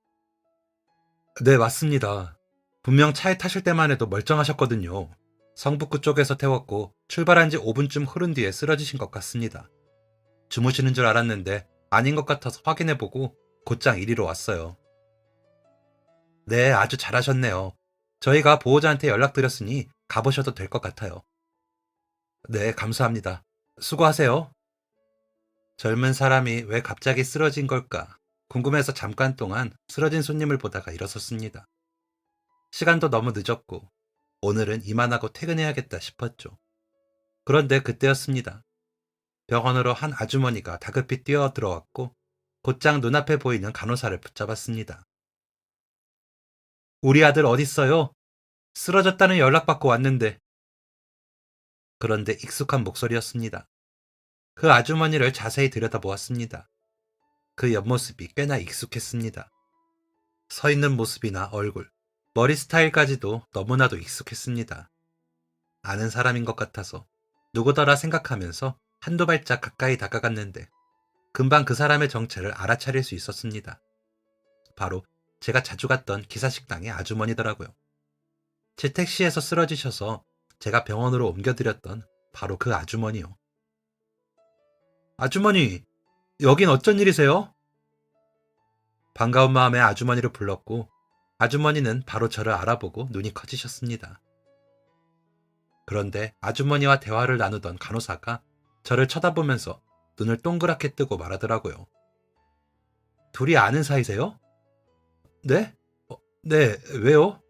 [SPEAKER 1] 네, 맞습니다. 분명 차에 타실 때만 해도 멀쩡하셨거든요. 성북구 쪽에서 태웠고 출발한 지 5분쯤 흐른 뒤에 쓰러지신 것 같습니다. 주무시는 줄 알았는데 아닌 것 같아서 확인해보고 곧장 이리로 왔어요. 네, 아주 잘하셨네요. 저희가 보호자한테 연락드렸으니 가보셔도 될 것 같아요. 네, 감사합니다. 수고하세요. 젊은 사람이 왜 갑자기 쓰러진 걸까 궁금해서 잠깐 동안 쓰러진 손님을 보다가 일어섰습니다. 시간도 너무 늦었고 오늘은 이만하고 퇴근해야겠다 싶었죠. 그런데 그때였습니다. 병원으로 한 아주머니가 다급히 뛰어 들어왔고 곧장 눈앞에 보이는 간호사를 붙잡았습니다. 우리 아들 어딨어요? 쓰러졌다는 연락받고 왔는데. 그런데 익숙한 목소리였습니다. 그 아주머니를 자세히 들여다보았습니다. 그 옆모습이 꽤나 익숙했습니다. 서 있는 모습이나 얼굴, 머리 스타일까지도 너무나도 익숙했습니다. 아는 사람인 것 같아서 누구더라 생각하면서 한두 발짝 가까이 다가갔는데 금방 그 사람의 정체를 알아차릴 수 있었습니다. 바로 제가 자주 갔던 기사식당의 아주머니더라고요. 제 택시에서 쓰러지셔서 제가 병원으로 옮겨드렸던 바로 그 아주머니요. 아주머니, 여긴 어쩐 일이세요? 반가운 마음에 아주머니를 불렀고 아주머니는 바로 저를 알아보고 눈이 커지셨습니다. 그런데 아주머니와 대화를 나누던 간호사가 저를 쳐다보면서 눈을 동그랗게 뜨고 말하더라고요. 둘이 아는 사이세요? 네? 네, 왜요?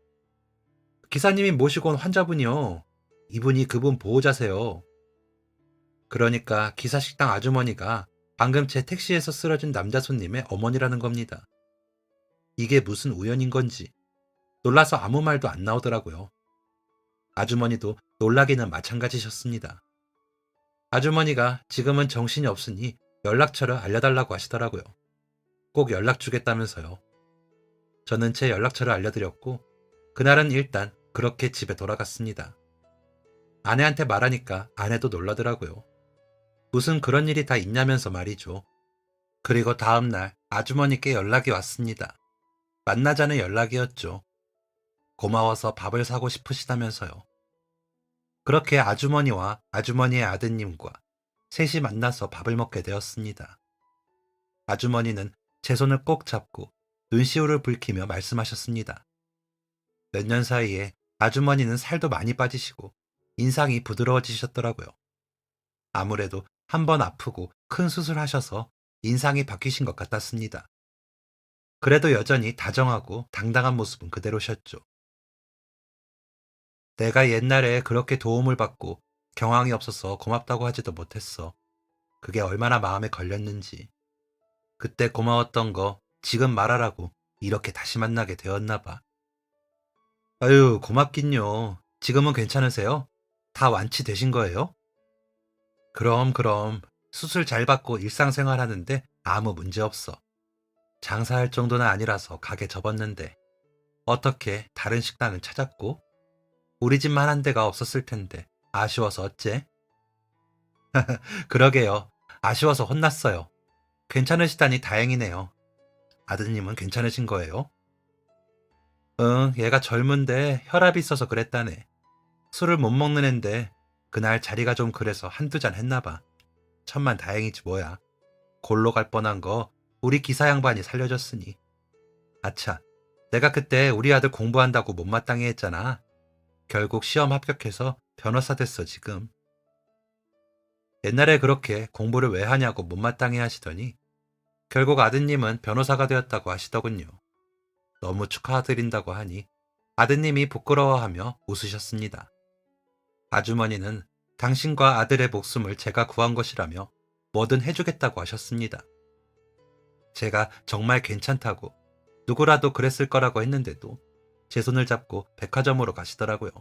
[SPEAKER 1] 기사님이 모시고 온 환자분이요. 이분이 그분 보호자세요. 그러니까 기사식당 아주머니가 방금 제 택시에서 쓰러진 남자 손님의 어머니라는 겁니다. 이게 무슨 우연인 건지 놀라서 아무 말도 안 나오더라고요. 아주머니도 놀라기는 마찬가지셨습니다. 아주머니가 지금은 정신이 없으니 연락처를 알려달라고 하시더라고요. 꼭 연락 주겠다면서요. 저는 제 연락처를 알려드렸고 그날은 일단 그렇게 집에 돌아갔습니다. 아내한테 말하니까 아내도 놀라더라고요. 무슨 그런 일이 다 있냐면서 말이죠. 그리고 다음날 아주머니께 연락이 왔습니다. 만나자는 연락이었죠. 고마워서 밥을 사고 싶으시다면서요. 그렇게 아주머니와 아주머니의 아드님과 셋이 만나서 밥을 먹게 되었습니다. 아주머니는 제 손을 꼭 잡고 눈시울을 붉히며 말씀하셨습니다. 몇 년 사이에 아주머니는 살도 많이 빠지시고 인상이 부드러워지셨더라고요. 아무래도 한 번 아프고 큰 수술하셔서 인상이 바뀌신 것 같았습니다. 그래도 여전히 다정하고 당당한 모습은 그대로셨죠. 내가 옛날에 그렇게 도움을 받고 경황이 없어서 고맙다고 하지도 못했어. 그게 얼마나 마음에 걸렸는지. 그때 고마웠던 거 지금 말하라고 이렇게 다시 만나게 되었나 봐. 아유, 고맙긴요. 지금은 괜찮으세요? 다 완치되신 거예요? 그럼 수술 잘 받고 일상생활 하는데 아무 문제 없어. 장사할 정도는 아니라서 가게 접었는데 어떻게 다른 식당을 찾았고 우리 집만 한 데가 없었을 텐데 아쉬워서 어째? 그러게요. 아쉬워서 혼났어요. 괜찮으시다니 다행이네요. 아드님은 괜찮으신 거예요? 응, 얘가 젊은데 혈압이 있어서 그랬다네. 술을 못 먹는 앤데 그날 자리가 좀 그래서 한두 잔 했나 봐. 천만 다행이지 뭐야. 골로 갈 뻔한 거 우리 기사 양반이 살려줬으니. 아차, 내가 그때 우리 아들 공부한다고 못마땅해 했잖아. 결국 시험 합격해서 변호사 됐어 지금. 옛날에 그렇게 공부를 왜 하냐고 못마땅해 하시더니 결국 아드님은 변호사가 되었다고 하시더군요. 너무 축하드린다고 하니 아드님이 부끄러워하며 웃으셨습니다. 아주머니는 당신과 아들의 목숨을 제가 구한 것이라며 뭐든 해주겠다고 하셨습니다. 제가 정말 괜찮다고 누구라도 그랬을 거라고 했는데도 제 손을 잡고 백화점으로 가시더라고요.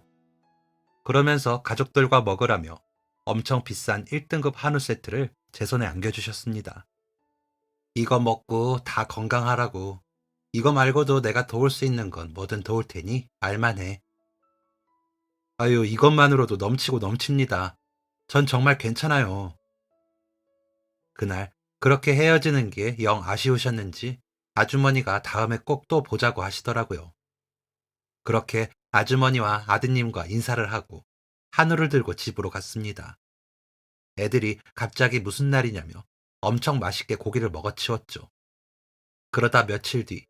[SPEAKER 1] 그러면서 가족들과 먹으라며 엄청 비싼 1등급 한우 세트를 제 손에 안겨주셨습니다. 이거 먹고 다 건강하라고. 이거 말고도 내가 도울 수 있는 건 뭐든 도울 테니 알만해. 아유, 이것만으로도 넘치고 넘칩니다. 전 정말 괜찮아요. 그날 그렇게 헤어지는 게 영 아쉬우셨는지 아주머니가 다음에 꼭 또 보자고 하시더라고요. 그렇게 아주머니와 아드님과 인사를 하고 한우를 들고 집으로 갔습니다. 애들이 갑자기 무슨 날이냐며 엄청 맛있게 고기를 먹어치웠죠. 그러다 며칠 뒤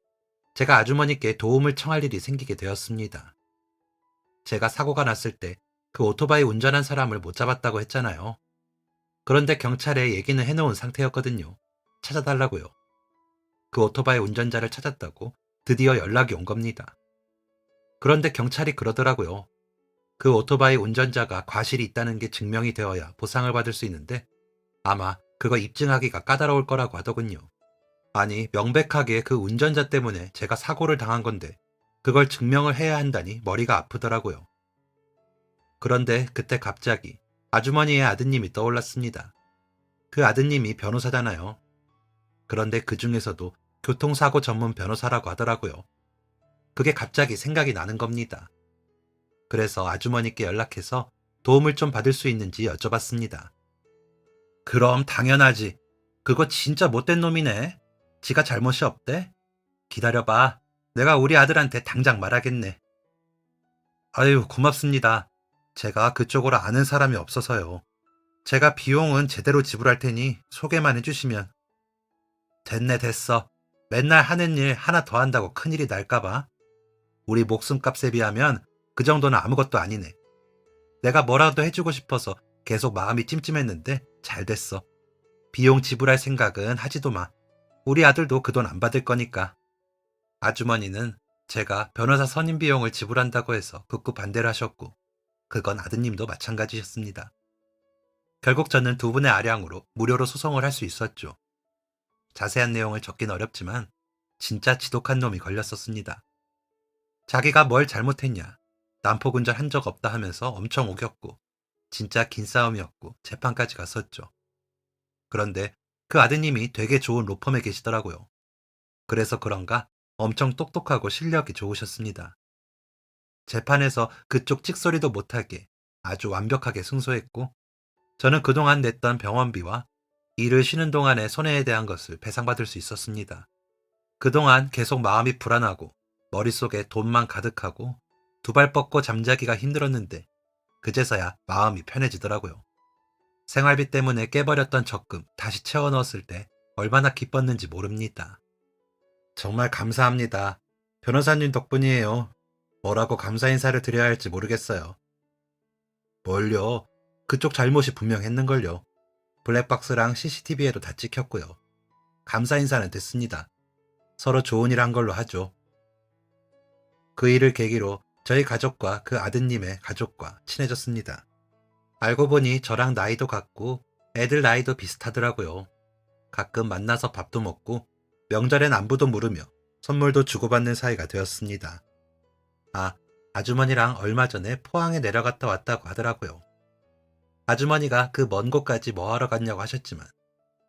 [SPEAKER 1] 제가 아주머니께 도움을 청할 일이 생기게 되었습니다. 제가 사고가 났을 때 그 오토바이 운전한 사람을 못 잡았다고 했잖아요. 그런데 경찰에 얘기는 해놓은 상태였거든요. 찾아달라고요. 그 오토바이 운전자를 찾았다고 드디어 연락이 온 겁니다. 그런데 경찰이 그러더라고요. 그 오토바이 운전자가 과실이 있다는 게 증명이 되어야 보상을 받을 수 있는데 아마 그거 입증하기가 까다로울 거라고 하더군요. 아니, 명백하게 그 운전자 때문에 제가 사고를 당한 건데 그걸 증명을 해야 한다니 머리가 아프더라고요. 그런데 그때 갑자기 아주머니의 아드님이 떠올랐습니다. 그 아드님이 변호사잖아요. 그런데 그 중에서도 교통사고 전문 변호사라고 하더라고요. 그게 갑자기 생각이 나는 겁니다. 그래서 아주머니께 연락해서 도움을 좀 받을 수 있는지 여쭤봤습니다. 그럼 당연하지. 그거 진짜 못된 놈이네. 지가 잘못이 없대? 기다려봐. 내가 우리 아들한테 당장 말하겠네. 아유, 고맙습니다. 제가 그쪽으로 아는 사람이 없어서요. 제가 비용은 제대로 지불할 테니 소개만 해주시면. 됐네, 됐어. 맨날 하는 일 하나 더 한다고 큰일이 날까봐. 우리 목숨값에 비하면 그 정도는 아무것도 아니네. 내가 뭐라도 해주고 싶어서 계속 마음이 찜찜했는데 잘 됐어. 비용 지불할 생각은 하지도 마. 우리 아들도 그 돈 안 받을 거니까. 아주머니는 제가 변호사 선임 비용을 지불한다고 해서 극구 반대를 하셨고 그건 아드님도 마찬가지셨습니다. 결국 저는 두 분의 아량으로 무료로 소송을 할 수 있었죠. 자세한 내용을 적긴 어렵지만 진짜 지독한 놈이 걸렸었습니다. 자기가 뭘 잘못했냐, 난폭 운전한 적 없다 하면서 엄청 우겼고 진짜 긴 싸움이었고 재판까지 갔었죠. 그런데 그 아드님이 되게 좋은 로펌에 계시더라고요. 그래서 그런가 엄청 똑똑하고 실력이 좋으셨습니다. 재판에서 그쪽 찍소리도 못하게 아주 완벽하게 승소했고 저는 그동안 냈던 병원비와 일을 쉬는 동안의 손해에 대한 것을 배상받을 수 있었습니다. 그동안 계속 마음이 불안하고 머릿속에 돈만 가득하고 두 발 뻗고 잠자기가 힘들었는데 그제서야 마음이 편해지더라고요. 생활비 때문에 깨버렸던 적금 다시 채워 넣었을 때 얼마나 기뻤는지 모릅니다. 정말 감사합니다. 변호사님 덕분이에요. 뭐라고 감사 인사를 드려야 할지 모르겠어요. 뭘요? 그쪽 잘못이 분명했는걸요. 블랙박스랑 CCTV에도 다 찍혔고요. 감사 인사는 됐습니다. 서로 좋은 일 한 걸로 하죠. 그 일을 계기로 저희 가족과 그 아드님의 가족과 친해졌습니다. 알고 보니 저랑 나이도 같고 애들 나이도 비슷하더라고요. 가끔 만나서 밥도 먹고 명절엔 안부도 물으며 선물도 주고받는 사이가 되었습니다. 아, 아주머니랑 얼마 전에 포항에 내려갔다 왔다고 하더라고요. 아주머니가 그 먼 곳까지 뭐 하러 갔냐고 하셨지만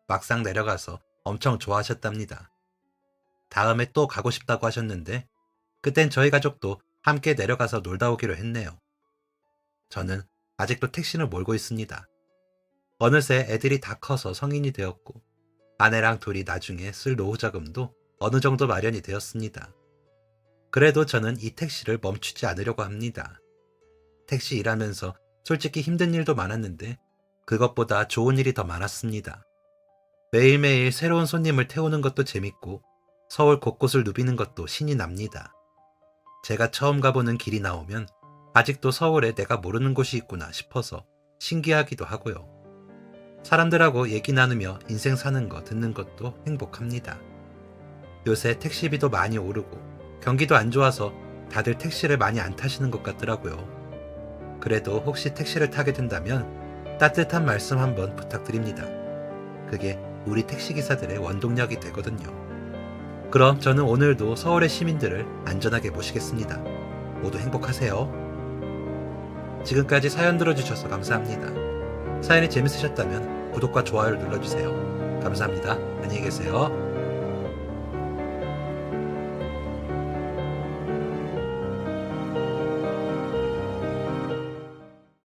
[SPEAKER 1] 막상 내려가서 엄청 좋아하셨답니다. 다음에 또 가고 싶다고 하셨는데 그땐 저희 가족도 함께 내려가서 놀다 오기로 했네요. 저는 아직도 택시를 몰고 있습니다. 어느새 애들이 다 커서 성인이 되었고 아내랑 둘이 나중에 쓸 노후 자금도 어느 정도 마련이 되었습니다. 그래도 저는 이 택시를 멈추지 않으려고 합니다. 택시 일하면서 솔직히 힘든 일도 많았는데 그것보다 좋은 일이 더 많았습니다. 매일매일 새로운 손님을 태우는 것도 재밌고 서울 곳곳을 누비는 것도 신이 납니다. 제가 처음 가보는 길이 나오면 아직도 서울에 내가 모르는 곳이 있구나 싶어서 신기하기도 하고요. 사람들하고 얘기 나누며 인생 사는 거 듣는 것도 행복합니다. 요새 택시비도 많이 오르고 경기도 안 좋아서 다들 택시를 많이 안 타시는 것 같더라고요. 그래도 혹시 택시를 타게 된다면 따뜻한 말씀 한번 부탁드립니다. 그게 우리 택시기사들의 원동력이 되거든요. 그럼 저는 오늘도 서울의 시민들을 안전하게 모시겠습니다. 모두 행복하세요. 지금까지 사연 들어주셔서 감사합니다. 사연이 재밌으셨다면 구독과 좋아요를 눌러주세요. 감사합니다. 안녕히 계세요.